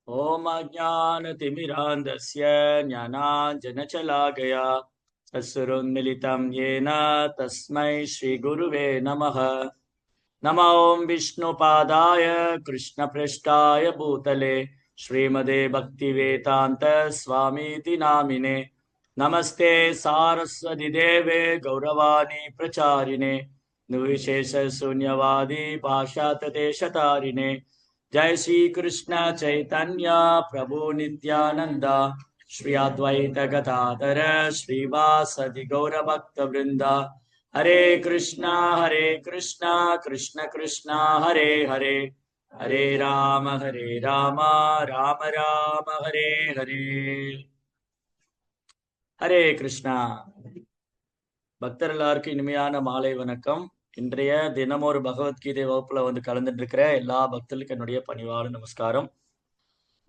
ॐ अज्ञानतिमिरान्धस्य ज्ञानाञ्जनशलाकया तत्सुरोन्मिलितं येन तस्मै श्रीगुरुवे नमः। नमो ॐ विष्णुपादाय कृष्णपृष्ठाय भूतले श्रीमदे भक्तिवेदान्त स्वामीति नामिने। नमस्ते सारस्वती देवे गौरवाणी प्रचारिणे निर्विशेष शून्यवादी पाशातदेशतारिणे। जय श्री कृष्ण चैतन्य प्रभु नित्यानंद श्री अद्वैत गदाधर श्रीवासदि गौर भक्त वृंद। हरे कृष्णा कृष्ण कृष्णा हरे हरे, हरे राम राम राम हरे हरे। हरे कृष्णा। பக்தர் எல்லாருக்கும் இனிமையான மாலை வணக்கம். இன்றைய தினம் ஒரு பகவத்கீதை வகுப்புல கலந்துட்டு இருக்கிற எல்லா பக்தர்களுக்கும் என்னுடைய பணிவான நமஸ்காரம்.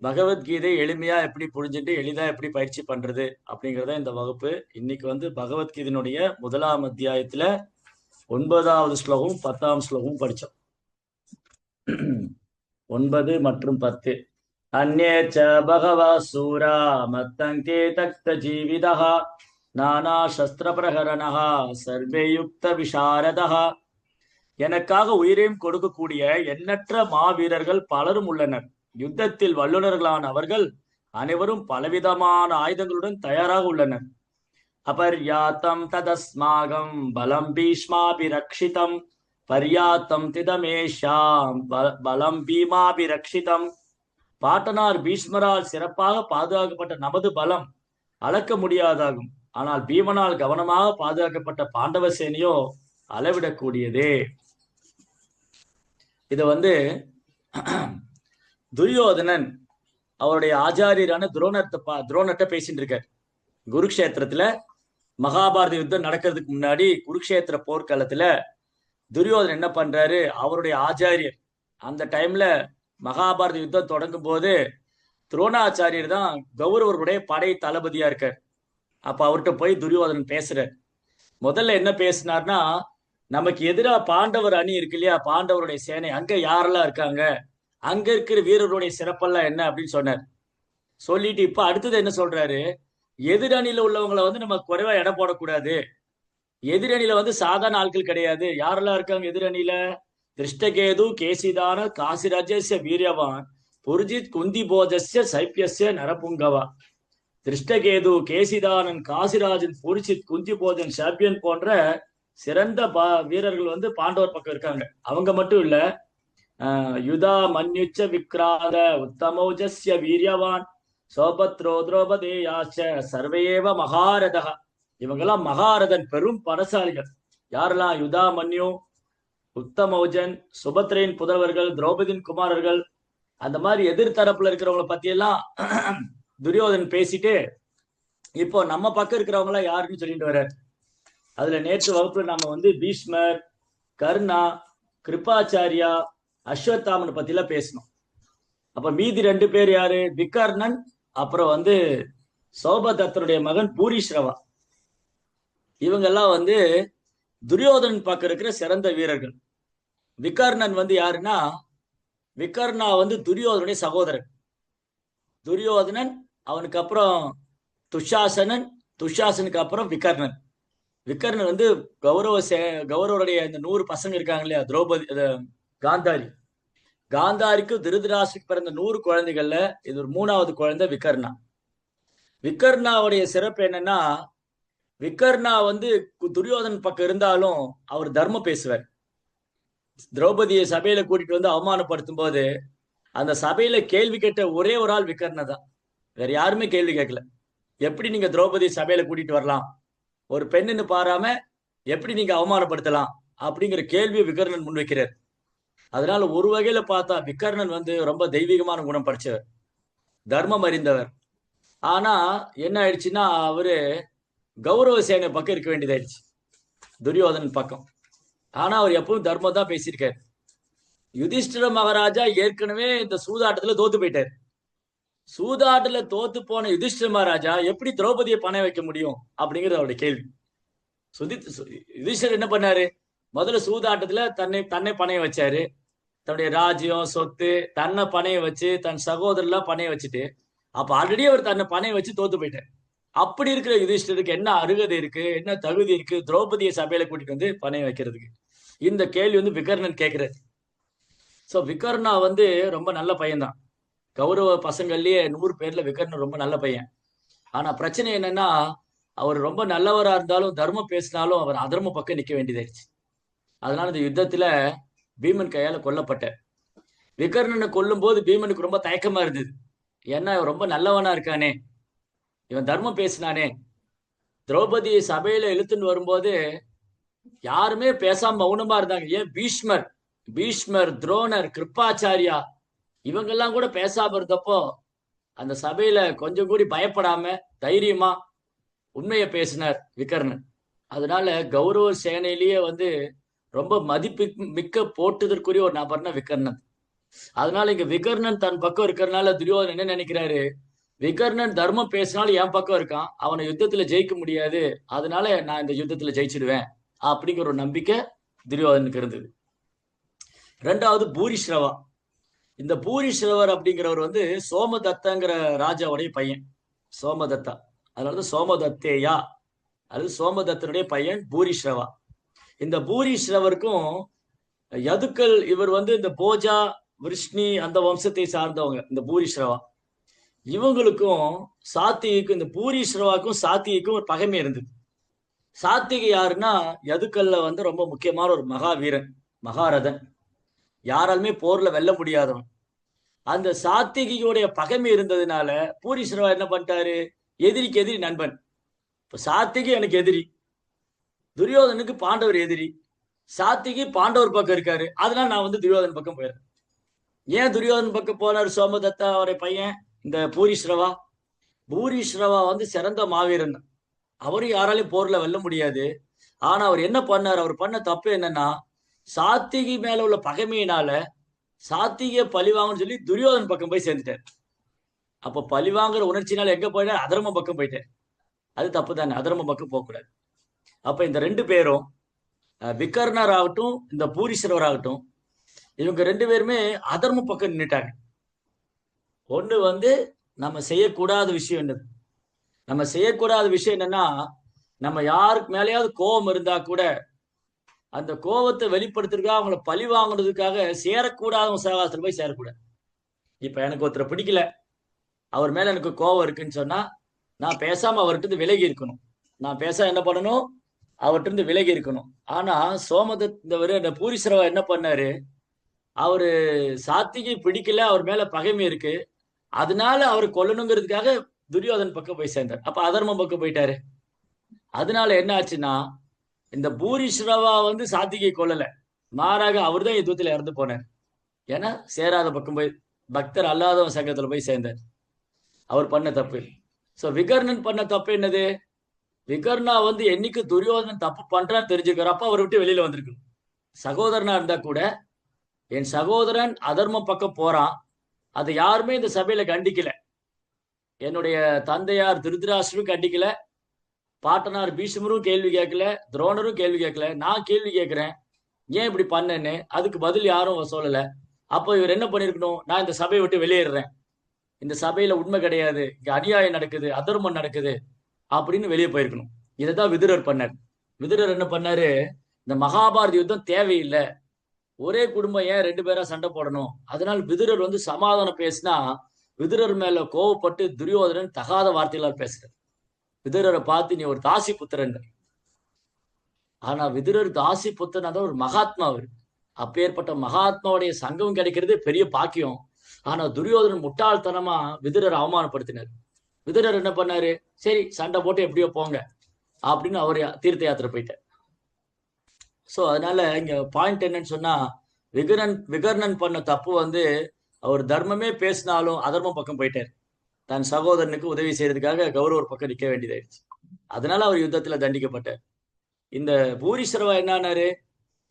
பகவத்கீதை எளிமையா எப்படி புரிஞ்சுட்டு எளிதா எப்படி பயிற்சி பண்றது அப்படிங்கறத இந்த வகுப்பு. இன்னைக்கு பகவத்கீதையினுடைய முதலாம் அத்தியாயத்துல 9வது ஸ்லோகம் 10ஆம் ஸ்லோகம் படிச்சோம். 9 மற்றும் 10. அந்நேச்ச பகவா சூரா மத்தங்கே தக்த ஜீவிதா நானா சஸ்திர பிரகரணா சர்வே யுக்த விசாரதா. எனக்காக உயிரையும் கொடுக்கக்கூடிய எண்ணற்ற மாவீரர்கள் பலரும் உள்ளனர். யுத்தத்தில் வல்லுநர்களான அவர்கள் அனைவரும் பலவிதமான ஆயுதங்களுடன் தயாராக உள்ளனர். அபர்யாத்தம் ததஸ்மாகம் பலம் பீஷ்மாபிரக்ஷிதம் பர்யாத்தம் திதமேஷாம் பலம் பீமாபிரக்ஷிதம். பாட்டனார் பீஷ்மரால் சிறப்பாக பாதுகாக்கப்பட்ட நமது பலம் அளக்க முடியாதாகும். ஆனால் பீமனால் கவனமாக பாதுகாக்கப்பட்ட பாண்டவ சேனையோ அளவிடக்கூடியதே. இது துரியோதனன் அவருடைய ஆச்சாரியரான துரோணர்கிட்ட பேசிட்டு இருக்கார். குருக்ஷேத்திரத்துல மகாபாரத யுத்தம் நடக்கிறதுக்கு முன்னாடி குருக்ஷேத்திர போர்க்களத்துல துரியோதனன் என்ன பண்றாரு, அவருடைய ஆச்சாரியர் அந்த டைம்ல மகாபாரத யுத்தம் தொடங்கும் போது துரோணாச்சாரியர் தான் கௌரவருடைய படை தளபதியா இருக்கார். அப்ப அவர்கிட்ட போய் துரியோதனன் பேசுறார். முதல்ல என்ன பேசினார்னா, நமக்கு எதிராக பாண்டவர் அணி இருக்கு இல்லையா, பாண்டவருடைய சேனை, அங்க யாரெல்லாம் இருக்காங்க, அங்க இருக்கிற வீரர்களுடைய சிறப்பெல்லாம் என்ன அப்படின்னு சொன்னார். சொல்லிட்டு இப்ப அடுத்தது என்ன சொல்றாரு, எதிரணியில உள்ளவங்களை நம்ம குறைவா எடை போடக்கூடாது. எதிரணியில சாதாரண ஆட்கள் கிடையாது. யாரெல்லாம் இருக்காங்க எதிரணியில, திருஷ்டகேது கேசிதான காசிராஜ்ய வீரியவான் புர்ஜித் குந்தி போஜஸ்ய சைப்பியஸ்ய நரபுங்கவா. திருஷ்டகேது கேசிதானன் காசிராஜன் புரிச்சித் குந்தி போஜன் சாம்பியன் போன்ற சிறந்த வீரர்கள் பாண்டவர் பக்கம் இருக்காங்க. அவங்க மட்டும் இல்ல, யுதா மன்யுச்ச விக்ராத உத்தமௌஜஸ்ய வீரியவான் சோபத்ரோ திரௌபதேயாச்ச சர்வேவ மகாரதா. இவங்கெல்லாம் மகாரதன், பெரும் படசாலிகள். யாரெல்லாம், யுதா மன்யு, உத்தமௌஜன், சுபத்ரையின் புதல்வர்கள், திரௌபதியின் குமாரர்கள். அந்த மாதிரி எதிர்த்தரப்புல இருக்கிறவங்களை பத்தி எல்லாம் துரியோதன் பேசிட்டு இப்போ நம்ம பக்கம் இருக்கிறவங்க எல்லாம் யாருன்னு சொல்லிட்டு வர்றார். அதுல நேற்று வகுப்புல நம்ம பீஷ்மர், கர்ணா, கிருபாச்சாரியா, அஸ்வத்தாமன் பத்தி எல்லாம் பேசணும். அப்ப மீதி 2 பேர் யாரு, விகர்ணன், அப்புறம் சௌபதத்தருடைய மகன் பூரிஸ்ரவா. இவங்க எல்லாம் துரியோதனன் பக்கம் இருக்கிற சிறந்த வீரர்கள். விகர்ணன் யாருன்னா, விகர்ணா துரியோதனுடைய சகோதரன். துரியோதனன், அவனுக்கு அப்புறம் துஷாசனன், துஷாசனுக்கு அப்புறம் விகர்ணன். விகர்ணன் கௌரவருடைய இந்த 100 பசங்க இருக்காங்க இல்லையா, திரௌபதி, காந்தாரி, காந்தாரிக்கு திருதராஷ்டிரக்கு பிறந்த 100 குழந்தைகள்ல இது ஒரு 3வது குழந்தை விகர்ணா. விகர்ணாவுடைய சிறப்பு என்னன்னா, விகர்ணா துரியோதனன் பக்கம் இருந்தாலும் அவர் தர்மம் பேசுவார். திரௌபதியை சபையில கூட்டிட்டு அவமானப்படுத்தும் போது அந்த சபையில கேள்வி கேட்ட ஒரே ஒரு ஆள் விகர்ணா தான். வேற யாருமே கேள்வி கேட்கல. எப்படி நீங்க திரௌபதி சபையில கூட்டிட்டு வரலாம், ஒரு பெண்ணுன்னு பாராம எப்படி நீங்க அவமானப்படுத்தலாம் அப்படிங்கிற கேள்வியை விகர்ணன் முன்வைக்கிறார். அதனால ஒரு வகையில பார்த்தா விகர்ணன் ரொம்ப தெய்வீகமான குணம் படிச்சவர், தர்மம் அறிந்தவர். ஆனா என்ன ஆயிடுச்சுன்னா, அவரு கௌரவ சேனை பக்கம் இருக்க வேண்டியதாயிடுச்சு, துரியோதனன் பக்கம். ஆனா அவர் எப்பவும் தர்மம் தான் பேசியிருக்காரு. யுதிஷ்டிர மகாராஜா ஏற்கனவே இந்த சூதாட்டத்துல தோத்து போயிட்டார். சூதாட்டுல தோத்து போன யுதிஷ்டிர மகாராஜா எப்படி திரௌபதியை பணம் வைக்க முடியும் அப்படிங்கிறது அவருடைய கேள்வி. யுதிஷ்டர் என்ன பண்ணாரு, முதல்ல சூதாட்டத்துல தன்னை பணைய வச்சாரு. தன்னுடைய ராஜ்யம் சொத்து தன்னை பணைய வச்சு தன் சகோதரர்லாம் பணைய வச்சுட்டு, அப்ப ஆல்ரெடி அவர் தன்னை பணைய வச்சு தோத்து போயிட்டார். அப்படி இருக்கிற யுதிஷ்டருக்கு என்ன அருகதை இருக்கு, என்ன தகுதி இருக்கு திரௌபதியை சபையில கூட்டிட்டு வந்து பணைய வைக்கிறதுக்கு? இந்த கேள்வி வந்து விகர்ணன் கேட்கிறாரு. சோ விகர்ணா வந்து ரொம்ப நல்ல பையன்தான். கௌரவ பசங்கள்லயே 100 பேர்ல விகர்ணன் ரொம்ப நல்ல பையன். ஆனா பிரச்சனை என்னன்னா, அவர் ரொம்ப நல்லவரா இருந்தாலும் தர்மம் பேசினாலும் அவர் அதர்ம பக்கம் நிக்க வேண்டியதாயிருச்சு. அதனால இந்த யுத்தத்துல பீமன் கையால கொல்லப்பட்டார். விகர்ணனை கொல்லும் போது பீமனுக்கு ரொம்ப தயக்கமா இருந்தது. ஏன்னா இவன் ரொம்ப நல்லவனா இருக்கானே, இவன் தர்மம் பேசினானே. திரௌபதி சபையில இழுத்துன்னு வரும்போது யாருமே பேசாம மௌனமா இருந்தாங்க. ஏன் பீஷ்மர், பீஷ்மர், துரோணர், கிருப்பாச்சாரியா இவங்கெல்லாம் கூட பேசாம இருந்தப்போ அந்த சபையில கொஞ்சம் கூடி பயப்படாம தைரியமா உண்மையை பேசினார் விகர்ணன். அதனால கௌரவ சேனையிலேயே வந்து ரொம்ப மதிப்பு மிக்க போட்டுதற்குரிய ஒரு நபர்னா விகர்ணன். அதனால இங்க விகர்ணன் தன் பக்கம் இருக்கிறதுனால துரியோதனன் என்ன நினைக்கிறாரு, விகர்ணன் தர்மம் பேசினாலும் என் பக்கம் இருக்கான், அவனை யுத்தத்துல ஜெயிக்க முடியாது, அதனால நான் இந்த யுத்தத்துல ஜெயிச்சிடுவேன் அப்படிங்கிற ஒரு நம்பிக்கை துரியோதனுக்கு இருந்தது. ரெண்டாவது பூரிஸ்ரவா. இந்த பூரிஸ்ரவர் அப்படிங்கிறவர் வந்து சோமதத்தங்கிற ராஜாவுடைய பையன். சோமதத்தா, அதனால சோமதத்தேயா அல்லது சோமதத்தனுடைய பையன் பூரிஸ்ரவா. இந்த பூரிஸ்ரவருக்கும் யதுக்கள் இவர் வந்து இந்த போஜா விருஷ்ணி அந்த வம்சத்தை சார்ந்தவங்க இந்த பூரிஸ்ரவா. இவங்களுக்கும் சாத்திகிக்கும் இந்த பூரிஸ்ரவாக்கும் சாத்திகிக்கும் ஒரு பகைமை இருந்தது. சாத்திகை யாருன்னா யதுக்கள்ல வந்து ரொம்ப முக்கியமான ஒரு மகாவீரன், மகாரதன், யாராலுமே போர்ல வெல்ல முடியாதவன். அந்த சாத்திகியோடைய பகைமை இருந்ததுனால பூரிஸ்ரவா என்ன பண்ணிட்டாரு, எதிரிக்கு எதிரி நண்பன். இப்ப சாத்திகி எனக்கு எதிரி, துரியோதனுக்கு பாண்டவர் எதிரி, சாத்திகி பாண்டவர் பக்கம் இருக்காரு, அதனால நான் வந்து துரியோதன் பக்கம் போயிடுறேன். ஏன் துரியோதன் பக்கம் போனார் சோமதத்தா அவருடைய பையன் இந்த பூரிஸ்ரவா? பூரிஸ்ரவா வந்து சிறந்த மாவீரன், அவரும் யாராலையும் போர்ல வெல்ல முடியாது. ஆனா அவர் என்ன பண்ணார், அவர் பண்ண தப்பு என்னன்னா, சாத்திகி மேல உள்ள பகைமையினால சாத்திகிய பழிவாங்கன்னு சொல்லி துரியோதன் பக்கம் போய் சேர்ந்துட்டார். அப்ப பழிவாங்குற உணர்ச்சினால எங்க போயிட்டார், அதர்ம பக்கம் போயிட்டார். அது தப்பு தானே, அதர்ம பக்கம் போகக்கூடாது. அப்ப இந்த ரெண்டு பேரும் விகர்ணர் ஆகட்டும் இந்த பூரிஸ்ரவர் ஆகட்டும், இவங்க ரெண்டு பேருமே அதர்ம பக்கம் நின்றுட்டாங்க. ஒண்ணு வந்து நம்ம செய்யக்கூடாத விஷயம் என்னது, நம்ம செய்யக்கூடாத விஷயம் என்னன்னா, நம்ம யாருக்கு மேலேயாவது கோபம் இருந்தா கூட அந்த கோபத்தை வெளிப்படுத்துறதுக்காக அவங்கள பழி வாங்குறதுக்காக சேரக்கூடாதவங்க சகாசத்துல போய் சேரக்கூடாது. இப்ப எனக்கு ஒருத்தரை பிடிக்கல, அவர் மேல எனக்கு கோபம் இருக்குன்னு சொன்னா நான் பேசாம அவர்கிட்ட விலகி இருக்கணும். நான் பேச என்ன பண்ணணும், அவர்கிட்ட இருந்து விலகி இருக்கணும். ஆனா சோமதத்தவர் இந்த பூரிஸ்ரவா என்ன பண்ணாரு, அவரு சாத்திகை பிடிக்கல, அவர் மேல பகைமை இருக்கு, அதனால அவர் கொல்லணுங்கிறதுக்காக துரியோதன் பக்கம் போய் சேர்ந்தார். அப்ப அதர்மம் பக்கம் போயிட்டாரு. அதனால என்ன ஆச்சுன்னா, இந்த பூரிஸ்ரவா வந்து சாத்திகை கொல்லல, மாறாக அவர் தான் யுத்தத்துல இறந்து போனார். ஏன்னா சேராத பக்கம் போய் பக்தர் அல்லாதவன் சங்கத்துல போய் சேர்ந்தார். அவர் பண்ண தப்பு. சோ விகர்ணன் பண்ண தப்பு என்னது, விகர்ணா வந்து என்னைக்கு துரியோதனன் தப்பு பண்றான்னு தெரிஞ்சுக்கிறார், அப்ப அவரை விட்டு வெளியில வந்திருக்கணும். சகோதரனா இருந்தா கூட என் சகோதரன் அதர்மம் பக்கம் போறான், அதை யாருமே இந்த சபையில கண்டிக்கல. என்னுடைய தந்தையார் திருதராஷ்டிரரும் கண்டிக்கல, பாட்டனார் பீஷ்மரும் கேள்வி கேட்கல, துரோணரும் கேள்வி கேட்கல, நான் கேள்வி கேட்கிறேன் ஏன் இப்படி பண்ணேன்னு, அதுக்கு பதில் யாரும் சொல்லல. அப்போ இவர் என்ன பண்ணிருக்கணும், நான் இந்த சபையை விட்டு வெளியேறேன், இந்த சபையில உண்மை கிடையாது, இங்க அநியாயம் நடக்குது, அதர்மம் நடக்குது அப்படின்னு வெளியே போயிருக்கணும். இதைதான் விதுரர் பண்ணார். விதுரர் என்ன பண்ணாரு, இந்த மகாபாரத யுத்தம் தேவையில்லை, ஒரே குடும்பம் ஏன் ரெண்டு பேரா சண்டை போடணும், அதனால விதுரர் வந்து சமாதானம் பேசினா விதுரர் மேல கோவப்பட்டு துரியோதனன் தகாத வார்த்தைகளால் பேசுறார். விதுரரை பார்த்து நீ ஒரு தாசி புத்திரன். ஆனா விதுரர் தாசி புத்திரன் தான் ஒரு மகாத்மா. அவர் அப்பேற்பட்ட மகாத்மாவுடைய சங்கம் கிடைக்கிறது பெரிய பாக்கியம். ஆனா துரியோதனன் முட்டாள்தனமா விதுரரை அவமானப்படுத்தினார். விதுரர் என்ன பண்ணாரு, சரி சண்டை போட்டு எப்படியோ போங்க அப்படின்னு அவர் தீர்த்த யாத்திரை போயிட்டார். சோ அதனால இங்க பாயிண்ட் என்னன்னு சொன்னா, விகர்ணன் பண்ண தப்பு வந்து அவர் தர்மமே பேசினாலும் அதர்மம் பக்கம் போயிட்டார். தன் சகோதரனுக்கு உதவி செய்யறதுக்காக கௌரவர் பக்கம் நிக்க வேண்டியதாயிடுச்சு. அதனால அவர் யுத்தத்துல தண்டிக்கப்பட்டார். இந்த பூரிஸ்ரவா என்னாரு,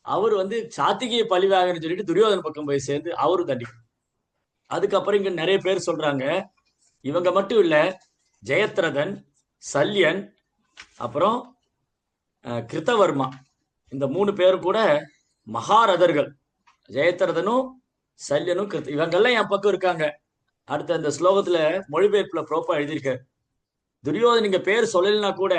அவர் வந்து சாத்திகையை பழிவாங்கன்னு சொல்லிட்டு துரியோதன பக்கம் போய் சேர்ந்து அவரும் தண்டிக்கும். அதுக்கப்புறம் இங்க நிறைய பேர் சொல்றாங்க, இவங்க மட்டும் இல்ல, ஜெயத்ரதன், சல்யன், அப்புறம் கிருத்தவர்மா, இந்த 3 பேரும் கூட மகாரதர்கள். ஜெயத்ரதனும் சல்யனும் இவங்கெல்லாம் என் பக்கம் இருக்காங்க. அடுத்த அந்த ஸ்லோகத்துல மொழிபெயர்ப்புல ப்ரோப்பா எழுதியிருக்காரு. துரியோதன் நீங்க பேர் சொல்லலைன்னா கூட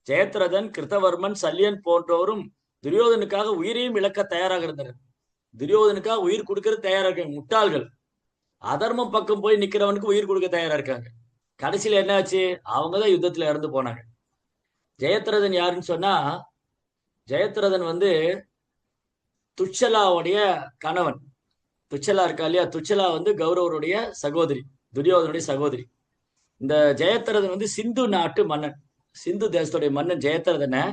ஜெயத்ரதன், கிருத்தவர்மன், சல்யன் போன்றோரும் துரியோதனுக்காக உயிரையும் இழக்க தயாராக இருந்தனர். துரியோதனுக்காக உயிர் கொடுக்கறது தயாரா இருக்காங்க. முட்டாள்கள் அதர்மம் பக்கம் போய் நிக்கிறவனுக்கு உயிர் கொடுக்க தயாரா இருக்காங்க. கடைசியில என்னாச்சு? அவங்கதான் யுத்தத்துல இறந்து போனாங்க. ஜெயத்ரதன் யாருன்னு சொன்னா, ஜெயத்ரதன் துச்சலாவுடைய கணவன். துச்சலா இருக்கா இல்லையா? துச்சலா கௌரவருடைய சகோதரி, துரியோதனுடைய சகோதரி. இந்த ஜெயத்ரதன் சிந்து நாட்டு மன்னன், சிந்து தேசத்துடைய மன்னன் ஜெயத்ரதனை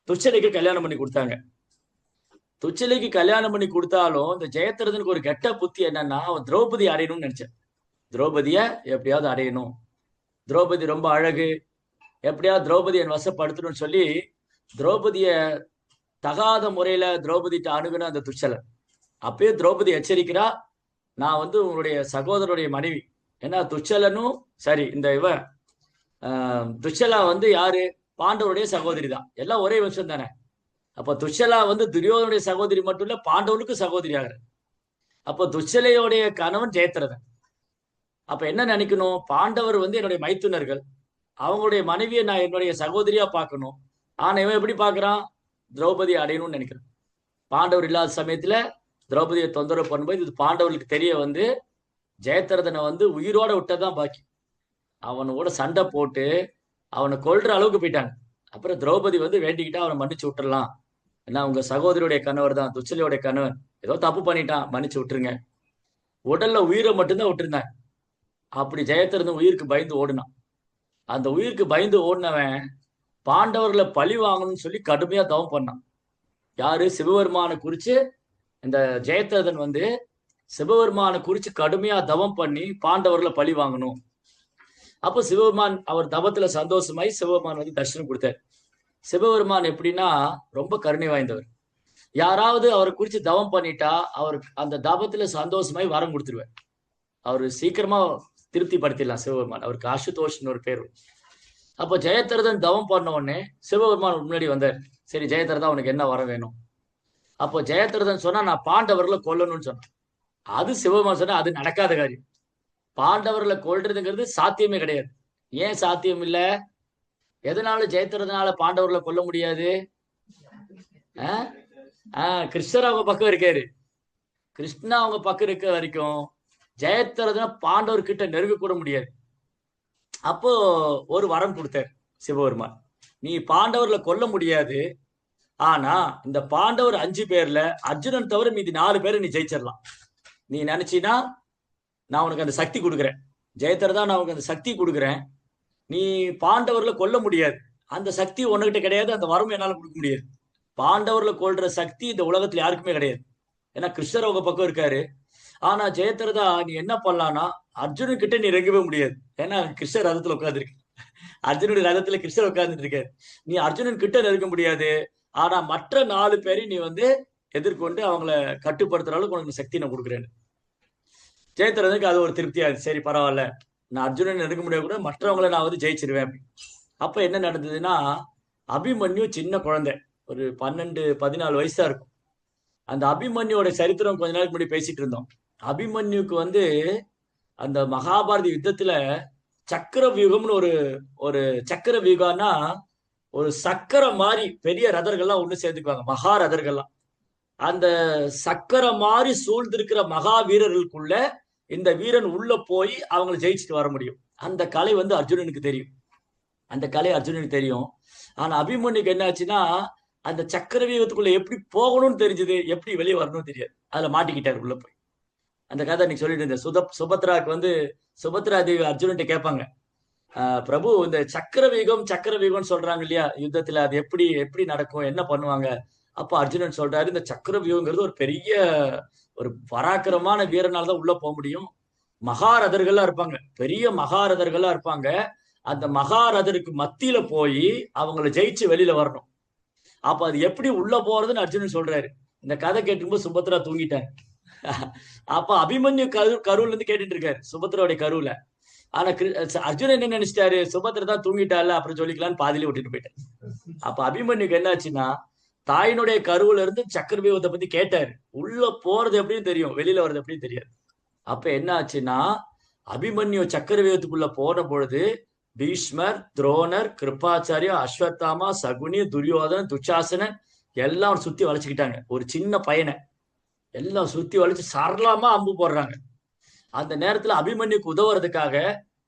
துச்சலைக்கு கல்யாணம் பண்ணி கொடுத்தாங்க. துச்சலைக்கு கல்யாணம் பண்ணி கொடுத்தாலும் இந்த ஜெயத்ரதனுக்கு ஒரு கெட்ட புத்தி என்னன்னா, அவன் திரௌபதி அடையணும்னு நினைச்சேன். திரௌபதிய எப்படியாவது அடையணும், திரௌபதி ரொம்ப அழகு, எப்படியாவது திரௌபதி என் வசப்படுத்தணும்னு சொல்லி திரௌபதிய தகாத முறையில திரௌபதிட்ட அணுகுன அந்த துச்சலன். அப்பயே திரௌபதி எச்சரிக்கிறா, நான் உன்னுடைய சகோதரருடைய மனைவி. ஏன்னா துச்சலனும் சரி, இந்த துச்சலா யாரு? பாண்டவருடைய சகோதரி தான், எல்லாம் ஒரே வம்சம் தானே. அப்ப துச்சலா துரியோதனுடைய சகோதரி மட்டும் இல்ல, பாண்டவனுக்கு சகோதரி ஆகிற. அப்ப துச்சலையோடைய கணவன் ஜெயத்ரதன். அப்ப என்ன நினைக்கணும்? பாண்டவர் என்னுடைய மைத்துனர்கள், அவங்களுடைய மனைவியை நான் என்னுடைய சகோதரியா பார்க்கணும். ஆனா இவன் எப்படி பாக்குறான்? திரௌபதி அடையணும்னு நினைக்கிறான். பாண்டவர் இல்லாத சமயத்துல திரௌபதியை தொந்தரவு பண்ணும்போது இது பாண்டவர்களுக்கு தெரிய ஜெயத்ரதனை உயிரோட விட்டதான் பாக்கி. அவனோட சண்டை போட்டு அவனை கொல்ற அளவுக்கு போயிட்டாங்க. அப்புறம் திரௌபதி வேண்டிக்கிட்டா அவனை மன்னிச்சு விட்டுறலாம், ஏன்னா உங்க சகோதரியுடைய கணவர் தான், துச்சலையோடைய கணவன், ஏதோ தப்பு பண்ணிட்டான், மன்னிச்சு விட்டுருங்க. உடல்ல உயிரை மட்டும்தான் விட்டுருந்தாங்க. அப்படி ஜெயத்ரதன் உயிருக்கு பயந்து ஓடினான். அந்த உயிருக்கு பயந்து ஓடினவன் பாண்டவர்களை பழி வாங்கணும்னு சொல்லி கடுமையா தவம் பண்ணான். யாரு? சிவபெருமானை குறிச்சு இந்த ஜெயத்ரதன் சிவபெருமானை குறிச்சு கடுமையா தவம் பண்ணி பாண்டவர்களை பழி வாங்கணும். அப்போ சிவபெருமான் அவர் தவத்துல சந்தோஷமாய் சிவபெருமான் தரிசனம் கொடுத்தார். சிவபெருமான் எப்படின்னா ரொம்ப கருணை வாய்ந்தவர். யாராவது அவரை குறிச்சு தவம் பண்ணிட்டா அவருக்கு அந்த தவத்துல சந்தோஷமாய் வரம் கொடுத்துருவார். அவரு சீக்கிரமா திருப்தி படுத்திடலாம் சிவபெருமான். அவருக்கு ஆசுதோஷ்னு ஒரு பேர். அப்போ ஜெயத்ரதன் தவம் பண்ண உடனே சிவபெருமான் முன்னாடி வந்தார். சரி ஜெயத்ரதா, உனக்கு என்ன வர வேணும்? அப்போ ஜெயத்ரதன் சொன்னா, நான் பாண்டவர்களை கொல்லணும்னு சொன்னான். அது சிவபெருமான் சொன்னா அது நடக்காத காரியம். பாண்டவர்களை கொல்றதுங்கிறது சாத்தியமே கிடையாது. ஏன் சாத்தியம் இல்ல? எதனால ஜெயத்ரதனால பாண்டவர்களை கொல்ல முடியாது? கிருஷ்ணர் அவங்க பக்கம் இருக்காரு. கிருஷ்ணா அவங்க பக்கம் இருக்க வரைக்கும் ஜெயத்ரதனை பாண்டவர் கிட்ட நெருங்க கூட முடியாது. அப்போ ஒரு வரம் கொடுத்தார் சிவபெருமான், நீ பாண்டவர்களை கொல்ல முடியாது, ஆனா இந்த பாண்டவர் 5 பேர்ல அர்ஜுனன் தவிர மீதி 4 பேரை நீ ஜெயிச்சிடலாம். நீ நினைச்சினா நான் உனக்கு அந்த சக்தி கொடுக்குறேன். ஜெயத்ரதா, நான் உனக்கு அந்த சக்தி கொடுக்குறேன். நீ பாண்டவர்களை கொல்ல முடியாது, அந்த சக்தி உன்கிட்ட கிடையாது, அந்த வரம் என்னால கொடுக்க முடியாது. பாண்டவர்களை கொல்ற சக்தி இந்த உலகத்துல யாருக்குமே கிடையாது. ஏன்னா கிருஷ்ணர் அவங்க பக்கம் இருக்காரு. ஆனா ஜெயத்ரதா, நீ என்ன பண்ணலாம்னா அர்ஜுனன் கிட்ட நீ இறங்கவே முடியாது. ஏன்னா கிருஷ்ணர் ரதத்துல உட்காந்துருக்கு, அர்ஜுனுடைய ரதத்துல கிருஷ்ணர் உட்கார்ந்துட்டு இருக்காரு. நீ அர்ஜுனன் கிட்ட நெருங்க முடியாது. ஆனா மற்ற 4 பேரை நீ எதிர்கொண்டு அவங்கள கட்டுப்படுத்துற அளவுக்கு உனக்கு சக்தி நான் கொடுக்குறேன். ஜெயத்ரதனுக்கு அது ஒரு திருப்தியா, சரி பரவாயில்ல, நான் அர்ஜுனன் நெருங்க முடியாது கூட மற்றவங்களை நான் ஜெயிச்சிருவேன். அப்ப என்ன நடந்ததுன்னா, அபிமன்யு சின்ன குழந்தை, ஒரு 12-14 வயசா இருக்கும். அந்த அபிமன்யோட சரித்திரம் கொஞ்ச நாளைக்கு முன்னாடி பேசிட்டு இருந்தோம். அபிமன்யுக்கு அந்த மகாபாரத யுத்தத்துல சக்கர வியூகம்னு ஒரு சக்கர வியூகம்னா ஒரு சக்கரம் மாதிரி பெரிய ரதர்கள்லாம் ஒண்ணு சேர்த்துக்குவாங்க, மகா ரதர்கள்லாம். அந்த சக்கரம் மாதிரி சூழ்ந்திருக்கிற மகா வீரர்களுக்குள்ள இந்த வீரன் உள்ள போய் அவங்களை ஜெயிச்சுட்டு வர முடியும். அந்த கலை அர்ஜுனனுக்கு தெரியும், அந்த கலை அர்ஜுனனுக்கு தெரியும். ஆனா அபிமன்யுக்கு என்ன ஆச்சுன்னா, அந்த சக்கர வியூகத்துக்குள்ள எப்படி போகணும்னு தெரிஞ்சது, எப்படி வெளியே வரணும்னு தெரியாது. அதுல மாட்டிக்கிட்டாரு உள்ள போய். அந்த கதை நீங்க சொல்லிட்டு இருந்த சுபத்ராக்கு சுபத்ரா தேவி அர்ஜுனன்ட்ட கேட்பாங்க, பிரபு இந்த சக்கர வியூகம்னு சொல்றாங்க இல்லையா யுத்தத்துல, அது எப்படி எப்படி நடக்கும், என்ன பண்ணுவாங்க? அப்ப அர்ஜுனன் சொல்றாரு, இந்த சக்கர வியூகங்கிறது ஒரு பெரிய ஒரு பராக்கிரமான வீரனால்தான் உள்ள போக முடியும். மகாரதர்கள்லாம் இருப்பாங்க, பெரிய மகாரதர்கள்லாம் இருப்பாங்க. அந்த மகாரதருக்கு மத்தியில போய் அவங்களை ஜெயிச்சு வெளியில வரணும். அப்ப அது எப்படி உள்ள போறதுன்னு அர்ஜுனன் சொல்றாரு. இந்த கதை கேட்டும்போது சுபத்ரா தூங்கிட்டாங்க. அப்ப அபிமன்யு கருவுல இருந்து கேட்டுட்டு இருக்காரு, சுபத்ராவுடைய கருவுல. ஆனா அர்ஜுனன் என்ன நினைச்சிட்டாரு, சுபத்ரா தான் தூங்கிட்டால, அப்புறம் சொல்லிக்கலான்னு பாதியில விட்டுட்டு போயிட்டேன். அப்ப அபிமன்யுக்கு என்னாச்சுன்னா, தாயினுடைய கருவுல இருந்து சக்கரவியூகத்தை பத்தி கேட்டாரு. உள்ள போறது எப்படின்னு தெரியும், வெளியில வர்றது எப்படின்னு தெரியாது. அப்ப என்ன ஆச்சுன்னா, அபிமன்யு சக்கரவியூகத்துக்குள்ள போன பொழுது பீஷ்மர், துரோணர், கிருப்பாச்சாரியா, அஸ்வத்தாமா, சகுனி, துரியோதனன், துச்சாசனன் எல்லாம் சுத்தி வளைச்சுக்கிட்டாங்க. ஒரு சின்ன பையனை எல்லாம் சுத்தி வளைச்சு சரளமா அம்பு போடுறாங்க. அந்த நேரத்துல அபிமன்யுக்கு உதவுறதுக்காக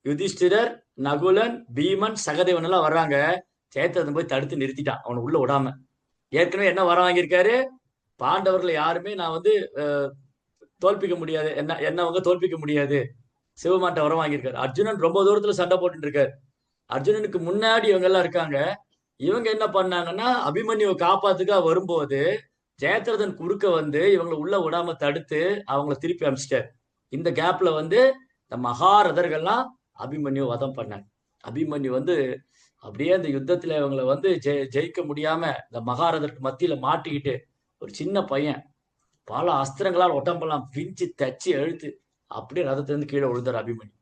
யுதிஷ்டிரர், நகுலன், பீமன், சகதேவன் எல்லாம் வர்றாங்க. ஜெயத்ரதன் போய் தடுத்து நிறுத்திட்டான், அவனை உள்ள விடாம. ஏற்கனவே என்ன வர வாங்கியிருக்காரு, பாண்டவர்களை யாருமே நான் வந்து தோல்பிக்க முடியாது, என்ன அவங்க தோல்பிக்க முடியாது, சிவமாட்ட வர வாங்கியிருக்காரு. அர்ஜுனன் ரொம்ப தூரத்துல சண்டை போட்டு இருக்காரு. அர்ஜுனனுக்கு முன்னாடி இவங்க எல்லாம் இருக்காங்க. இவங்க என்ன பண்ணாங்கன்னா, அபிமன்யுவை காப்பாத்துக்காக வரும்போது ஜெயத்ரதன் குறுக்க வந்து இவங்களை உள்ள விடாம தடுத்து அவங்கள திருப்பி அனுப்பிச்சிட்டாரு. இந்த கேப்ல வந்து இந்த மகாரதர்கள்லாம் அபிமன்யு வதம் பண்ணாங்க. அபிமன்யு வந்து அப்படியே அந்த யுத்தத்துல இவங்களை வந்து ஜெயிக்க முடியாம இந்த மகாரதருக்கு மத்தியில மாட்டிக்கிட்டு ஒரு சின்ன பையன் பல அஸ்திரங்களால் உடம்பெல்லாம் பிஞ்சு தச்சு எழுத்து அப்படியே ரதத்திலிருந்து கீழே விழுந்தார் அபிமன்யு.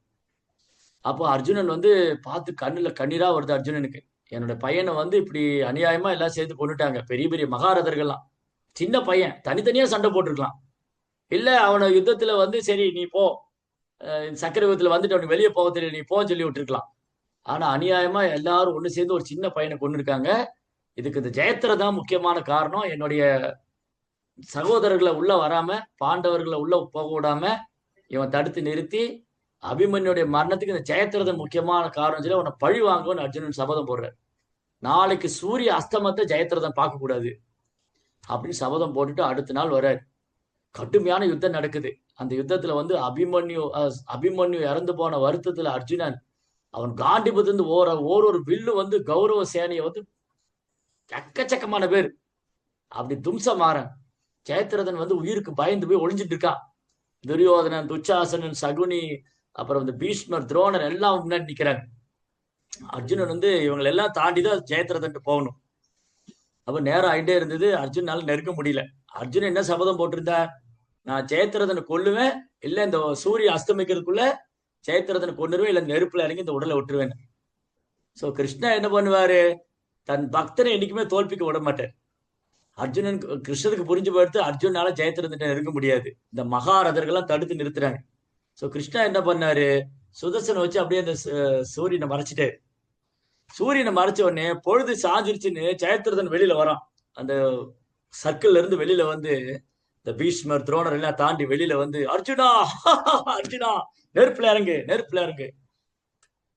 அப்போ அர்ஜுனன் வந்து பார்த்து கண்ணுல கண்ணீரா வருது அர்ஜுனனுக்கு. என்னோட பையனை வந்து இப்படி அநியாயமா எல்லாம் சேர்த்து கொண்டுட்டாங்க, பெரிய பெரிய மகாரதர்கள்லாம். சின்ன பையன் தனித்தனியா சண்டை போட்டிருக்கலாம், இல்ல அவனை யுத்தத்துல வந்து சரி நீ போ, சக்கரவர்த்தியில வந்துட்டு அவனுக்கு வெளியே போக தெரியல நீ போன்னு சொல்லி விட்டுருக்கலாம். ஆனா அநியாயமா எல்லாரும் ஒண்ணு சேர்ந்து ஒரு சின்ன பையனை கொண்டு இருக்காங்க. இதுக்கு இந்த ஜெயத்ரதான் முக்கியமான காரணம். என்னுடைய சகோதரர்களை உள்ள வராம, பாண்டவர்களை உள்ள போக விடாம இவன் தடுத்து நிறுத்தி அபிமன்யுடைய மரணத்துக்கு இந்த ஜெயத்ரதன் முக்கியமான காரணம் சொல்லி அவனை பழி வாங்குவன்னு அர்ஜுனன் சபதம் போடுறார். நாளைக்கு சூரிய அஸ்தமத்தை ஜெயத்ரதன் பார்க்க கூடாது அப்படின்னு சபதம் போட்டுட்டு அடுத்த நாள் வர்றாரு. கடுமையான யுத்தம் நடக்குது. அந்த யுத்தத்துல வந்து அபிமன்யு இறந்து போன வருத்தத்துல அர்ஜுனன் அவன் காண்டிபத்திலிருந்து ஒரு வில்லு வந்து கௌரவ சேனையை வந்து எக்கச்சக்கமான பேர் அப்படி தும்சமாறன். ஜெயத்ரதன் வந்து உயிருக்கு பயந்து போய் ஒளிஞ்சிட்டு இருக்கான். துரியோதனன், துச்சாசனன், சகுனி, அப்புறம் வந்து பீஷ்மர், துரோணர் எல்லாம் முன்னாடி நிக்கிறாங்க. அர்ஜுனன் வந்து இவங்களை எல்லாம் தாண்டிதான் ஜெயத்ரதன் போகணும். அப்ப நேரம் ஆயிட்டே இருந்தது, அர்ஜுனால நெருங்க முடியல. அர்ஜுனன் என்ன சபதம் போட்டிருந்தார், நான் ஜெயத்ரதனை கொல்லுவேன், இல்ல இந்த சூரிய அஸ்தமிக்கிறதுக்குள்ள ஜெயத்ரதனை கொண்டுருவேன், இல்ல நெருப்புல இறங்கி இந்த உடலை விட்டுருவேன். சோ கிருஷ்ணா என்ன பண்ணுவாரு, தன் பக்தனை என்னைக்குமே தோல்பிக்க விட மாட்டார். அர்ஜுனன் கிருஷ்ணனுக்கு புரிஞ்சு போயிடுத்து அர்ஜுனால ஜெயத்ரதனை நெருங்க முடியாது, இந்த மகாரதர்கள்லாம் தடுத்து நிறுத்துறாங்க. சோ கிருஷ்ணா என்ன பண்ணாரு, சுதர்சனை வச்சு அப்படியே அந்த சூரியனை மறைச்சிட்டாரு. சூரியனை மறைச்ச உடனே பொழுது சாஞ்சிருச்சுன்னு ஜெயத்ரதன் வெளியில வரான். அந்த சர்க்கிள்ல இருந்து வெளியில வந்து இந்த பீஷ்மர், துரோணர் எல்லாம் தாண்டி வெளியில வந்து, அர்ஜுனா அர்ஜுனா நெருப்புல இறங்கு, நெருப்புல இறங்கு.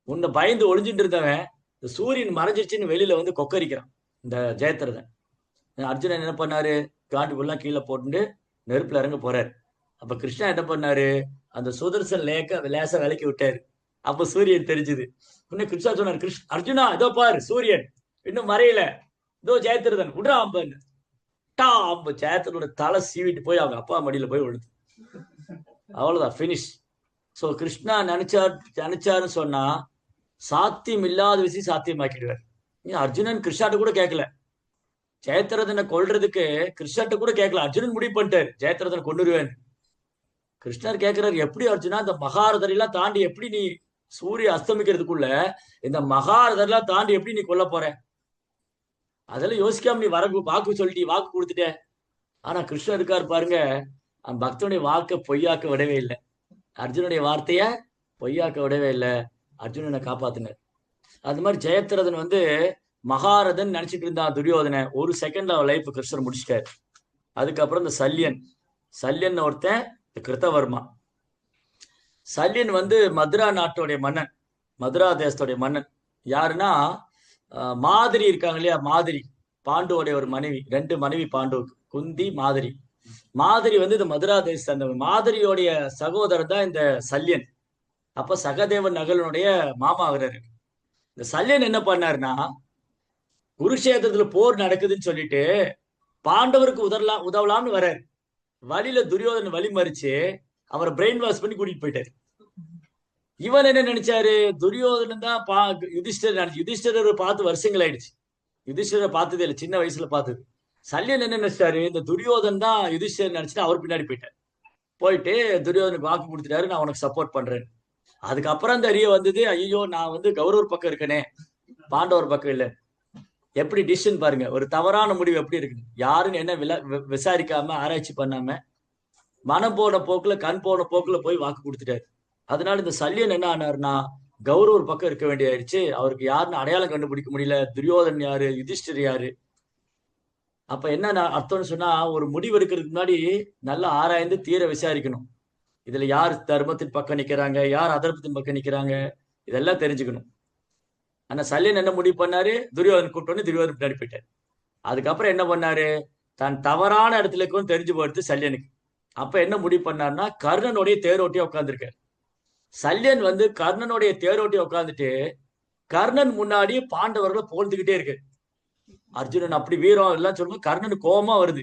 உன்னை பயந்து ஒளிஞ்சிட்டு இருந்தவன் இந்த சூரியன் மறைஞ்சிருச்சுன்னு வெளியில வந்து கொக்கரிக்கிறான் இந்த ஜெயத்ரதன். அர்ஜுனன் என்ன பண்ணாரு, காண்டுக்குள்ள கீழே போட்டு நெருப்புல இறங்க போறாரு. அப்ப கிருஷ்ணா என்ன பண்ணாரு, அந்த சுதர்சன் லேசா விலக்கி விட்டாரு. அப்ப சூரியன் தெரிஞ்சுது. உடனே கிருஷ்ணா சொன்னார், அர்ஜுனா இதோ பாரு சூரியன் இன்னும் மறையல, இதோ ஜெயத்ரதன் விடுறா அம்பன்னு. அம்பு ஜெயத்ரனோட தலை சீவிட்டு போய் அவங்க அப்பா மடியில போய் விழுது. அவ்வளவுதான், பினிஷ். சோ கிருஷ்ணா நினைச்சாருன்னு சொன்னா சாத்தியம் இல்லாத விஷயம் சாத்தியமாக்கிடுவார். அர்ஜுனன் கிருஷ்ணாட்ட கூட கேட்கல, ஜெயத்ரதனை கொல்றதுக்கு கிருஷ்ணாட்ட கூட கேட்கல. அர்ஜுனன் முடிவு பண்ணிட்டாரு ஜெயத்ரதனை கொண்டுருவேன். கிருஷ்ணர் கேட்கிறாரு, எப்படி அர்ஜுனா இந்த மகாரதரெல்லாம் தாண்டி எப்படி நீ சூரிய அஸ்தமிக்கிறதுக்குள்ள இந்த மகாரதரெல்லாம் தாண்டி எப்படி நீ கொல்ல போற, அதெல்லாம் யோசிக்காம நீ வாக்கு சொல்லிட்டு வாக்கு கொடுத்துட்ட. ஆனா கிருஷ்ணர் இருக்காரு பாருங்க, அந்த பக்தனுடைய வாக்க பொய்யாக்க விடவே இல்லை, அர்ஜுனுடைய வார்த்தைய பொய்யாக்க விடவே இல்லை, அர்ஜுனனை காப்பாத்தினார். அது மாதிரி ஜெயத்ரதன் வந்து மகாரதன் நினைச்சிட்டு இருந்தான் துரியோதனை, ஒரு செகண்ட்ல அவன் லைஃப் கிருஷ்ணர் முடிச்சிட்டாரு. அதுக்கப்புறம் இந்த சல்யன் ஒருத்தன் கிருத்தவர்மா. சல்யன் வந்து மதுரா நாட்டோடைய மன்னன், மதுரா தேசத்துடைய மன்னன். யாருன்னா மாதிரி இருக்காங்க இல்லையா, மாதிரி பாண்டுவோடைய ஒரு மனைவி, 2 மனைவி பாண்டுவுக்கு, குந்தி, மாதிரி. மாதிரி வந்து இந்த மதுரா தேச அந்த மாதிரியோடைய சகோதரர் தான் இந்த சல்யன். அப்ப சகதேவன் நகலனுடைய மாமா ஆகிறாரு. இந்த சல்யன் என்ன பண்ணாருன்னா, குருஷேத்திரத்துல போர் நடக்குதுன்னு சொல்லிட்டு பாண்டவருக்கு உதவலாம்னு வர்றாரு. வழியில துரியோதன வழி மறிச்சு அவரை பிரெயின் வாஷ் பண்ணி கூட்டிட்டு போயிட்டாரு. இவன் என்ன நினைச்சாரு, துரியோதனன் தான் யுதிஷ்டர் நினைச்சு, யுதிஷ்டரை பார்த்து வருஷங்கள் ஆயிடுச்சு, யுதிஷ்டரை பார்த்ததே இல்லை, சின்ன வயசுல பார்த்தது. சல்யன் என்ன நினைச்சாரு, இந்த துரியோதன் தான் யுதிஷ்டர் நினைச்சிட்டு அவர் பின்னாடி போயிட்டு துரியோதனுக்கு வாக்கு கொடுத்துட்டாரு, நான் உனக்கு சப்போர்ட் பண்றேன். அதுக்கப்புறம் அந்த அறிய வந்தது, ஐயோ நான் வந்து கௌரவர் பக்கம் இருக்கனே, பாண்டவர் பக்கம் இல்லை. எப்படி டிசிஷன் பாருங்க, ஒரு தவறான முடிவு எப்படி இருக்கு. யாருன்னு என்ன விசாரிக்காம ஆராய்ச்சி பண்ணாம மனம் போன போக்குல கண் போன போக்குல போய் வாக்கு கொடுத்துட்டாரு. அதனால இந்த சல்லியன் என்ன ஆனாருன்னா கௌரவர் பக்கம் இருக்க வேண்டியாயிருச்சு. அவருக்கு யாருன்னு அடையாளம் கண்டுபிடிக்க முடியல. துரியோதன் யாரு, யுதிஷ்டர் யாரு. அப்ப என்ன அர்த்தம்னு சொன்னா, ஒரு முடிவு எடுக்கிறதுக்கு முன்னாடி நல்லா ஆராய்ந்து தீர விசாரிக்கணும். இதுல யார் தர்மத்தின் பக்கம் நிக்கிறாங்க, யார் அதர்மத்தின் பக்கம் நிக்கிறாங்க, இதெல்லாம் தெரிஞ்சுக்கணும். ஆனா சல்லியன் என்ன முடிவு பண்ணாரு, துரியோதன் கூப்பிட்டு துரியோதன் பின்னாடி போயிட்டாரு. அதுக்கப்புறம் என்ன பண்ணாரு, தான் தவறான இடத்துல இருக்குன்னு தெரிஞ்சு போயிடுது சல்லியனுக்கு. அப்ப என்ன முடிவு பண்ணாருன்னா கர்ணனுடைய தேரோட்டியா உட்கார்ந்துருக்காரு. சல்லியன் கர்ணனுடைய தேரோட்டியா உட்கார்ந்துட்டு கர்ணன் முன்னாடி பாண்டவர்களை புகழ்ந்துகிட்டே இருக்கு. அர்ஜுனன் அப்படி வீரம் எல்லாம் சொல்லும்போது கர்ணன் கோபமா வருது.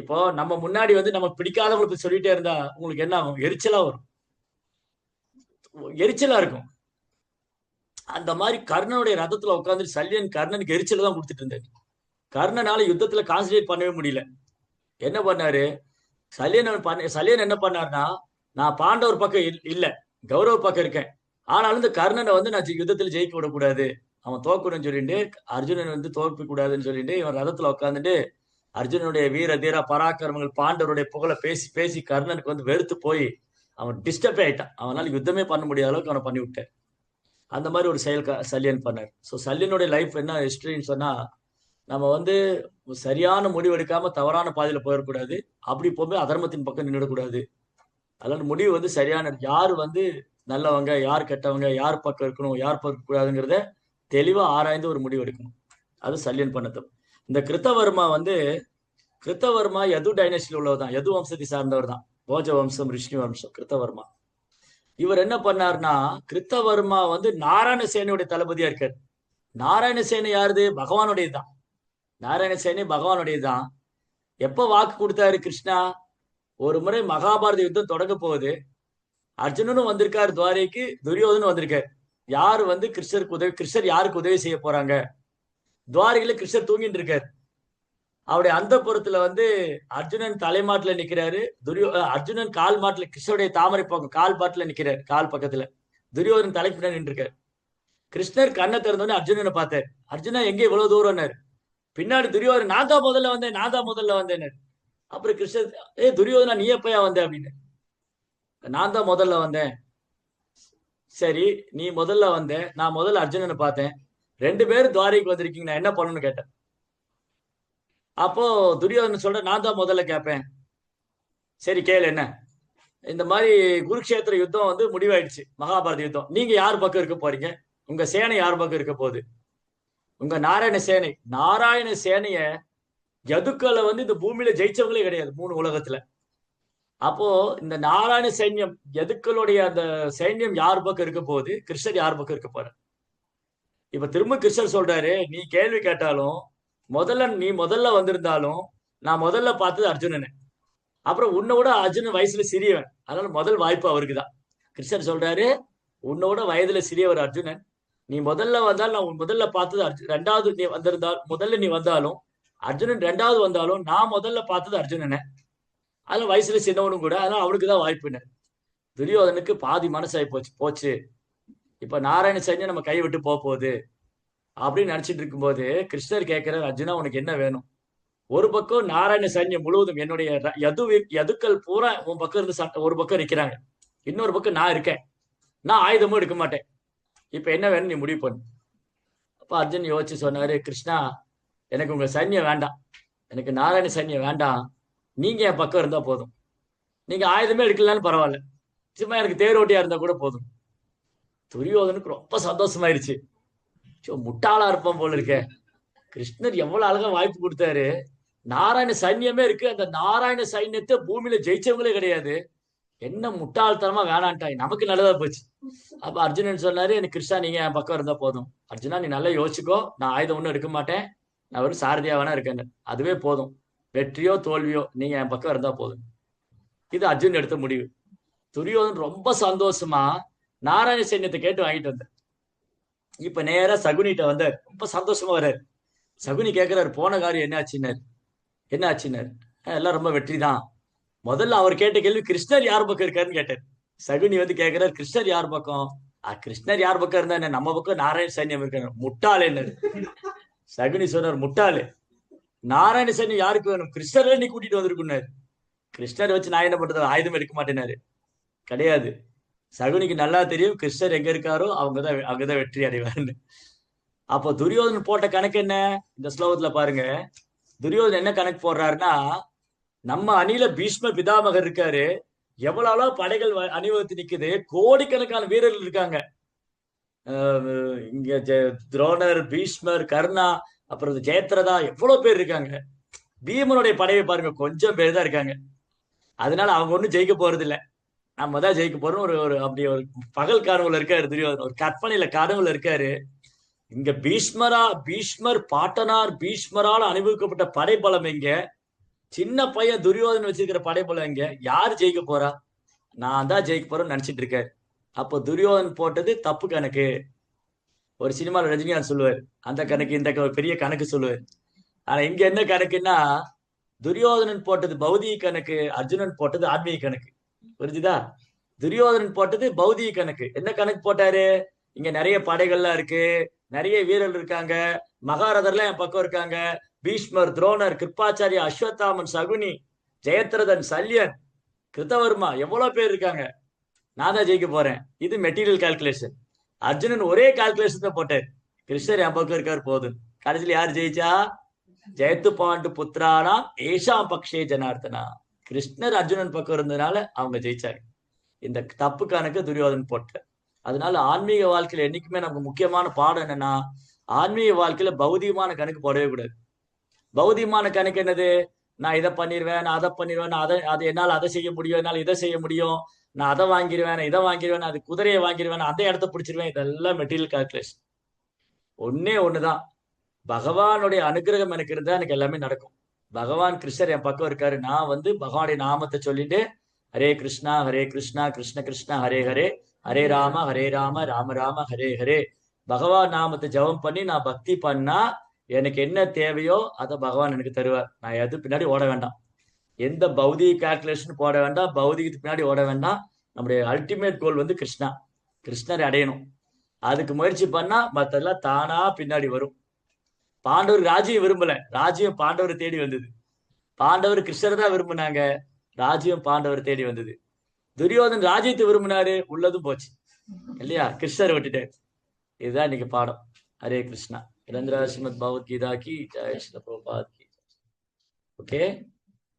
இப்போ நம்ம முன்னாடி நம்ம பிடிக்காதவங்களுக்கு சொல்லிட்டே இருந்தா உங்களுக்கு என்ன ஆகும், எரிச்சலா வரும், எரிச்சலா இருக்கும். அந்த மாதிரி கர்ணனுடைய ரதத்துல உட்கார்ந்து சல்லியன் கர்ணனுக்கு எரிச்சல தான் கொடுத்துட்டு இருந்தாரு. கர்ணனால யுத்தத்துல கான்சன்ட்ரேட் பண்ணவே முடியல. என்ன பண்ணாரு, சல்லியன் என்ன பண்ணாருன்னா, நான் பாண்டவர் பக்கம் இல்ல கௌரவ பக்கம் இருக்கேன், ஆனாலும் இந்த கர்ணனை நான் யுத்தத்துல ஜெயிக்க விடக்கூடாது, அவன் தோக்கணும்னு சொல்லிட்டு அர்ஜுனன் தோற்க கூடாதுன்னு சொல்லிட்டு இவன் ரதத்துல உட்காந்துட்டு அர்ஜுனனுடைய வீர தீர பராக்கிரமங்கள் பாண்டவருடைய புகழை பேசி பேசி கர்ணனுக்கு வெறுத்து போய் அவன் டிஸ்டர்பே ஆயிட்டான். அவனால யுத்தமே பண்ண முடியாத அளவுக்கு அவனை பண்ணி விட்டார். அந்த மாதிரி ஒரு செயல் சல்லியன் பண்ணார். ஸோ சல்லியனுடைய லைஃப் என்ன ஹிஸ்டரின்னு சொன்னா, நம்ம சரியான முடிவு எடுக்காம தவறான பாதையில போயிடக்கூடாது, அப்படி போகும்போது அதர்மத்தின் பக்கம் நின்றுடக்கூடாது. அதனால முடிவு சரியான யார் நல்லவங்க யார் கெட்டவங்க, யார் பக்கம் இருக்கணும் யார் பக்கம் கூடாதுங்கிறத தெளிவா ஆராய்ந்து ஒரு முடிவு எடுக்கணும். அது சல்லியன் பண்ணதும். இந்த கிருத்தவர்மா யது டைனஸ்டியில் உள்ளவர் யது வம்சத்தை சார்ந்தவர் தான். போஜ வம்சம், ரிஷ்ணி வம்சம், கிருத்தவர்மா. இவர் என்ன பண்ணார்னா, கிருத்தவர்மா நாராயணசேனையுடைய தளபதியா இருக்காரு. நாராயணசேனை யாருது, பகவானுடையதுதான். நாராயணசேனை பகவானுடையதுதான். எப்ப வாக்கு கொடுத்தாரு கிருஷ்ணா, ஒரு முறை மகாபாரத யுத்தம் தொடங்க போகுது. அர்ஜுனனும் வந்திருக்காரு துவாரைக்கு, துரியோதனும் வந்திருக்காரு. யாரு கிருஷ்ணர் யாருக்கு உதவி செய்ய போறாங்க, துவாரையில கிருஷ்ணர் தூங்கிட்டு இருக்காரு. அவருடைய அந்த புறத்துல அர்ஜுனன் தலைமாட்டுல நிக்கிறாரு, அர்ஜுனன் கால் மாட்டுல கிருஷ்ணருடைய தாமரை பக்கம் கால் பாட்டுல நிக்கிறாரு, கால் பக்கத்துல துரியோதனன் தலைப்பிட நின்று இருக்காரு. கிருஷ்ணர் கண்ணை திறந்தோடனே அர்ஜுனனை பார்த்தாரு. அர்ஜுனா எங்கே இவ்வளவு தூரம்னாரு. பின்னாடி துரியோதனன் நான் தான் முதல்ல வந்தேன். அப்புறம் கிருஷ்ணர் துரியோதனா நீ எப்பயா வந்த அப்படின்னு. நான் தான் முதல்ல வந்தேன். சரி நீ முதல்ல வந்த, நான் முதல்ல அர்ஜுனனை பார்த்தேன், 2 பேரும் துவாரைக்கு வந்திருக்கீங்க, நான் என்ன பண்ணணும்னு கேட்டேன். அப்போ துரியோதனன் சொல்ற நான் தான் முதல்ல கேட்பேன். சரி கேளு என்ன. இந்த மாதிரி குருக்ஷேத்திர யுத்தம் முடிவாயிடுச்சு, மகாபாரத யுத்தம். நீங்க யார் பக்கம் இருக்க போறீங்க, உங்க சேனை யார் பக்கம் இருக்க போகுது. உங்க நாராயண சேனைய யதுக்களை இந்த பூமியில ஜெயிச்சவங்களே கிடையாது 3 உலகத்துல. அப்போ இந்த நாராயண சைன்யம் யதுக்களுடைய அந்த சைன்யம் யார் பக்கம் இருக்க போகுது, கிருஷ்ணர் யார் பக்கம் இருக்க போற. இப்ப திரும்ப கிருஷ்ணர் சொல்றாரு, நீ கேள்வி கேட்டாலும் நீ முதல்ல வந்திருந்தாலும் நான் முதல்ல பார்த்தது அர்ஜுனனை. அப்புறம் உன்னோட அர்ஜுனன் வயசுல சிறியவன், அதனால முதல் வாய்ப்பு அவருக்கு தான். கிருஷ்ணர் சொல்றாரு, உன்னோட வயதுல சிறியவர் அர்ஜுனன், நீ முதல்ல வந்தால் நான் முதல்ல பார்த்தது ரெண்டாவது நீ வந்திருந்தால் முதல்ல நீ வந்தாலும் அர்ஜுனன் 2வது வந்தாலும் நான் முதல்ல பார்த்தது அர்ஜுனனை, அதனால வயசுல சின்னவனும் கூட, அதனால அவனுக்குதான் வாய்ப்புன்னு. துரியோதனுக்கு பாதி மனசாகி போச்சு. இப்ப நாராயண சைன்யம் நம்ம கை விட்டு போகுது அப்படின்னு நினைச்சிட்டு இருக்கும்போது கிருஷ்ணர் கேட்கிறார், அர்ஜுனா உனக்கு என்ன வேணும். ஒரு பக்கம் நாராயண சைன்யம் முழுவதும் என்னுடைய யதுக்கள் பூரா உன் பக்கம் இருந்து ஒரு பக்கம் நிக்கிறாங்க, இன்னொரு பக்கம் நான் இருக்கேன், நான் ஆயுதமும் எடுக்க மாட்டேன், இப்ப என்ன வேணும் நீ முடிவு பண்ணு. அப்ப அர்ஜுன் யோசிச்சு சொன்னாரு, கிருஷ்ணா எனக்கு உங்க சைன்யம் வேண்டாம், எனக்கு நாராயண சைன்யம் வேண்டாம், நீங்க என் பக்கம் இருந்தா போதும். நீங்க ஆயுதமே எடுக்கலான்னு பரவாயில்ல, சும்மா எனக்கு தேரோட்டியா இருந்தா கூட போதும். துரியோதனுக்கு ரொம்ப சந்தோஷமாயிருச்சு. முட்டாளா இருப்பான் போல இருக்க, கிருஷ்ணர் எவ்வளவு அழகா வாய்ப்பு கொடுத்தாரு, நாராயண சைன்யமே இருக்கு, அந்த நாராயண சைன்யத்தை பூமியில ஜெயிச்சவங்களே கிடையாது, என்ன முட்டாள்தனமா வேணான்ட்டாய், நமக்கு நல்லதா போச்சு. அப்ப அர்ஜுனன் சொன்னாரு, எனக்கு கிருஷ்ணா நீங்க என் பக்கம் இருந்தா போதும், அர்ஜுனா நீ நல்லா யோசிச்சுக்கோ, நான் ஆயுதம் ஒன்றும் எடுக்க மாட்டேன், நான் ஒரு சாரதியா வேணா இருக்கேன், அதுவே போதும், வெற்றியோ தோல்வியோ நீங்க என் பக்கம் இருந்தா போதும். இது அர்ஜுன் எடுத்த முடிவு. துரியோதன் ரொம்ப சந்தோஷமா நாராயண சைன்யத்தை கேட்டு வாங்கிட்டு வந்தார். இப்ப நேரா சகுனிட்ட வந்தார், ரொம்ப சந்தோஷமா வர்றாரு. சகுனி கேட்கிறாரு, போன காரியம் என்ன ஆச்சுன்னாரு. எல்லாம் ரொம்ப வெற்றி தான். முதல்ல அவர் கேட்ட கேள்வி கிருஷ்ணர் யார் பக்கம் இருக்காருன்னு கேட்டார். சகுனி கேட்கிறார், கிருஷ்ணர் யார் பக்கம், கிருஷ்ணர் யார் பக்கம் இருந்தா என்ன, நம்ம பக்கம் நாராயண சைன்யம் இருக்காரு, முட்டாள் என்ன. சகுனி சொன்னார், முட்டாளு, நாராயண சனி யாருக்கு வேணும்? கிருஷ்ணரை நீ கூட்டிட்டு வந்திருக்குன்னாரு. கிருஷ்ணரை வச்சு நான் என்ன பண்றது? ஆயுதம் எடுக்க மாட்டேனாரு. கிடையாது. சகுனிக்கு நல்லா தெரியும் கிருஷ்ணர் எங்க இருக்காரோ அங்கதான் வெற்றி அடைவாருன்னு. அப்போ துரியோதனன் போட்ட கணக்கு என்ன? இந்த ஸ்லோகத்துல பாருங்க. துரியோதனன் என்ன கணக்கு போடுறாருன்னா, நம்ம அணியில பீஷ்ம பிதாமகர் இருக்காரு, எவ்வளவு படைகள் அணிவகுத்து நிக்குது, கோடிக்கணக்கான வீரர்கள் இருக்காங்க. இங்க துரோணர், பீஷ்மர், கர்ணா, அப்புறம் ஜெயத்ரதா, எவ்வளவு பேர் இருக்காங்க. பீமனுடைய படையை பாருங்க, கொஞ்சம் பேர் தான் இருக்காங்க. அதனால அவங்க ஒண்ணும் ஜெயிக்க போறது இல்ல, நம்ம தான் ஜெயிக்க போறோம். ஒரு ஒரு அப்படி ஒரு பகல் கனவுல இருக்காரு துரியோதனன், ஒரு கற்பனையில கனவுல இருக்காரு. இங்க பீஷ்மர் பாட்டனார் பீஷ்மரால் அனுபவிக்கப்பட்ட படைபலம் எங்க? சின்ன பையன் துரியோதனன் வச்சிருக்கிற படைபலம் எங்க? யார் ஜெயிக்க போறா? நான் தான் ஜெயிக்க போறேன்னு நினைச்சிட்டு இருக்காரு. அப்போ துரியோதனன் போட்டது தப்பு கணக்கு. ஒரு சினிமாவில் ரஜினிகாந்த் சொல்லுவார், அந்த கணக்கு இந்த ஒரு பெரிய கணக்கு சொல்லுவார். ஆனா இங்க என்ன கணக்குன்னா, துரியோதனன் போட்டது பௌதிக கணக்கு, அர்ஜுனன் போட்டது ஆன்மீக கணக்கு. புரிஞ்சுதா? துரியோதனன் போட்டது பௌதிக கணக்கு. என்ன கணக்கு போட்டாரு? இங்க நிறைய படைகள்லாம் இருக்கு, நிறைய வீரர்கள் இருக்காங்க, மகாரதர்லாம் என் பக்கம் இருக்காங்க, பீஷ்மர், துரோணர், கிருப்பாச்சாரியா, அஸ்வத்தாமன், சகுனி, ஜெயத்ரதன், சல்யன், கிருத்தவர்மா, எவ்வளவு பேர் இருக்காங்க, நான் தான் ஜெயிக்க போறேன். இது மெட்டீரியல் கால்குலேஷன். அர்ஜுனன் ஒரே கால்குலேஷன் தான் போட்டார், கிருஷ்ணர் என் பக்கம் இருக்காரு போதும். கடைசியில் யார் ஜெயிச்சா? ஜெயத்து பாண்டு புத்திரானா ஏஷாம் பக்ஷே ஜனார்த்தனா. கிருஷ்ணர் அர்ஜுனன் பக்கம் இருந்ததுனால அவங்க ஜெயிச்சாங்க. இந்த தப்பு கணக்கு துரியோதனன் போட்டார். அதனால ஆன்மீக வாழ்க்கையில என்னைக்குமே நமக்கு முக்கியமான பாடம் என்னன்னா, ஆன்மீக வாழ்க்கையில பௌதிகமான கணக்கு போடவே கூடாது. பௌதிகமான கணக்கு என்னது? நான் இதை பண்ணிடுவேன், நான் அதை பண்ணிடுவேன், நான் அதை என்னால் அதை செய்ய முடியும், என்னால் இதை செய்ய முடியும், நான் அதை வாங்கிடுவேன், இதை வாங்கிடுவேன், அது குதிரையை வாங்கிடுவேன், அந்த இடத்த பிடிச்சிருவேன். இதெல்லாம் மெட்டீரியல் கால்குலேஷன். ஒன்னே ஒண்ணுதான், பகவானுடைய அனுகிரகம் எனக்கு இருந்தா எனக்கு எல்லாமே நடக்கும். பகவான் கிருஷ்ணர் என் பக்கம் இருக்காரு, நான் பகவானுடைய நாமத்தை சொல்லிட்டு ஹரே கிருஷ்ணா கிருஷ்ண கிருஷ்ணா ஹரே ஹரே, ஹரே ராம ராம ராம ஹரே ஹரே, பகவான் நாமத்தை ஜபம் பண்ணி நான் பக்தி பண்ணா எனக்கு என்ன தேவையோ அதை பகவான் எனக்கு தருவார். நான் எது பின்னாடி ஓட வேண்டாம், எந்த பௌதிக கால்குலேஷன் போட வேண்டாம், பௌதிகத்துக்கு பின்னாடி ஓட வேண்டாம். நம்முடைய அல்டிமேட் கோல் கிருஷ்ணா, கிருஷ்ணரை அடையணும். அதுக்கு முயற்சி பண்ணா மற்றெல்லாம் தானா பின்னாடி வரும். பாண்டவர் ராஜ்யம் விரும்பல, ராஜ்யம் பாண்டவர் தேடி வந்தது. பாண்டவர் கிருஷ்ணரை தான் விரும்பினாங்க, ராஜ்யம் பாண்டவர் தேடி வந்தது. துரியோதன் ராஜ்யத்தை விரும்பினாரு, உள்ளதும் போச்சு இல்லையா, கிருஷ்ணரை விட்டுட்டாரு. இதுதான் இன்னைக்கு பாடம். ஹரே கிருஷ்ணா. ரந்திரா ஸ்ரீமத் பகவத்கீதா கி ஜெய், ஸ்ரீல பிரபுபாத் கி. ஓகே,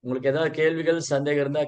உங்களுக்கு ஏதாவது கேள்விகள் சந்தேகம் இருந்தா